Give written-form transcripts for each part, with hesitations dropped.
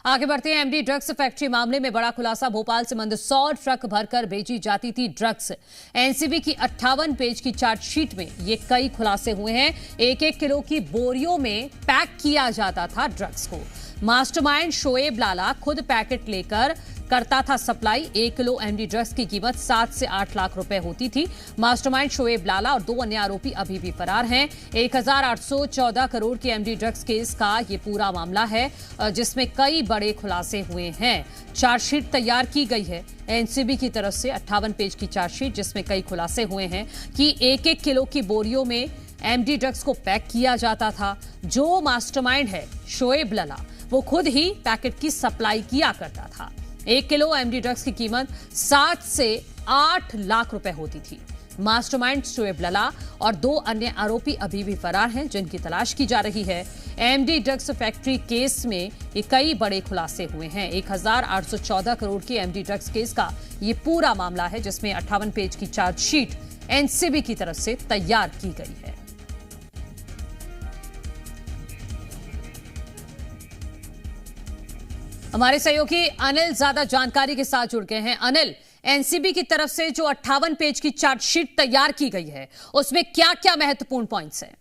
आगे बढ़ते हैं। एमडी ड्रग्स फैक्ट्री मामले में बड़ा खुलासा। भोपाल से मंदसौर ट्रक भरकर बेची जाती थी ड्रग्स। एनसीबी की 58 पेज की चार्जशीट में ये कई खुलासे हुए हैं। 1-1 किलो की बोरियों में पैक किया जाता था ड्रग्स को। मास्टरमाइंड शोएब लाला खुद पैकेट लेकर करता था सप्लाई। 1 किलो एमडी ड्रग्स की कीमत 7 से 8 लाख रुपए होती थी। मास्टरमाइंड शोएब लाला और 2 अन्य आरोपी अभी भी फरार हैं। 1814 करोड़ के एमडी ड्रग्स केस का ये पूरा मामला है, जिसमें कई बड़े खुलासे हुए हैं। चार्जशीट तैयार की गई है एनसीबी की तरफ से, 58 पेज की चार्जशीट, जिसमें कई खुलासे हुए हैं कि 1-1 किलो की बोरियों में एमडी ड्रग्स को पैक किया जाता था। जो मास्टरमाइंड है शोएब लाला, वो खुद ही पैकेट की सप्लाई किया करता था। 1 किलो एमडी ड्रग्स की कीमत 7 से 8 लाख रुपए होती थी। मास्टरमाइंड शोएब लाला और 2 अन्य आरोपी अभी भी फरार हैं, जिनकी तलाश की जा रही है। एमडी ड्रग्स फैक्ट्री केस में ये कई बड़े खुलासे हुए हैं। 1814 करोड़ के एमडी ड्रग्स केस का ये पूरा मामला है, जिसमें 58 पेज की चार्जशीट एनसीबी की तरफ से तैयार की गई है। हमारे सहयोगी अनिल ज्यादा जानकारी के साथ जुड़ गए हैं। अनिल, एनसीबी की तरफ से जो 58 पेज की चार्जशीट तैयार की गई है, उसमें क्या क्या महत्वपूर्ण पॉइंट्स हैं?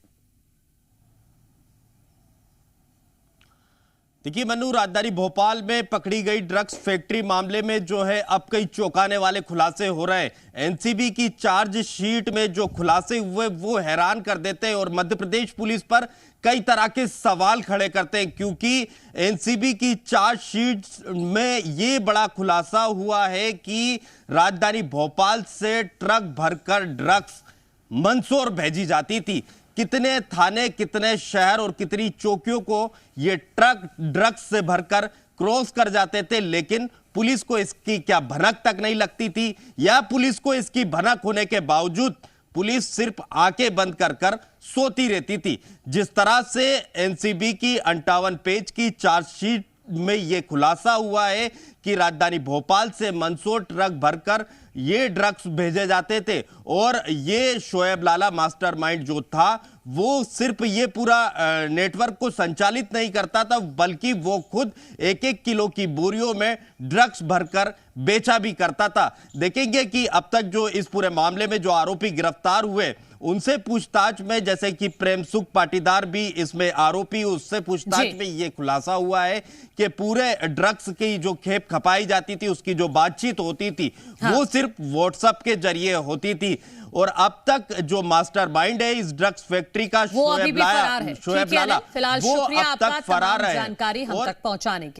देखिए मन्नू, राजधानी भोपाल में पकड़ी गई ड्रग्स फैक्ट्री मामले में जो है अब कई चौंकाने वाले खुलासे हो रहे हैं। एनसीबी की चार्जशीट में जो खुलासे हुए वो हैरान कर देते हैं और मध्य प्रदेश पुलिस पर कई तरह के सवाल खड़े करते हैं, क्योंकि एनसीबी की चार्जशीट में ये बड़ा खुलासा हुआ है कि राजधानी भोपाल से ट्रक भरकर ड्रग्स मंदसौर भेजी जाती थी। कितने थाने, कितने शहर और कितनी चौकियों को ये ट्रक ड्रग्स से भरकर क्रॉस कर जाते थे, लेकिन पुलिस को इसकी क्या भनक तक नहीं लगती थी, या पुलिस को इसकी भनक होने के बावजूद पुलिस सिर्फ आंखें बंद कर कर सोती रहती थी। जिस तरह से एनसीबी की 58 पेज की चार्जशीट में यह खुलासा हुआ है कि राजधानी भोपाल से मंदसौर ट्रक भरकर ये ड्रग्स भेजे जाते थे, और ये शोएब लाला मास्टरमाइंड जो था वो सिर्फ ये पूरा नेटवर्क को संचालित नहीं करता था, बल्कि वो खुद 1-1 किलो की बोरियों में ड्रग्स भरकर बेचा भी करता था। देखेंगे कि अब तक जो इस पूरे मामले में जो आरोपी गिरफ्तार हुए, उनसे पूछताछ में, जैसे कि प्रेम सुख पाटीदार भी इसमें आरोपी, उससे पूछताछ में ये खुलासा हुआ है कि पूरे ड्रग्स की जो खेप खपाई जाती थी, उसकी जो बातचीत होती थी, वो सिर्फ व्हाट्सएप के जरिए होती थी। और अब तक जो मास्टरमाइंड है इस ड्रग्स फैक्ट्री का, शोएब लाला, फिलहाल शुक्रिया आपका तमाम जानकारी हम तक पहुंचाने के लिए।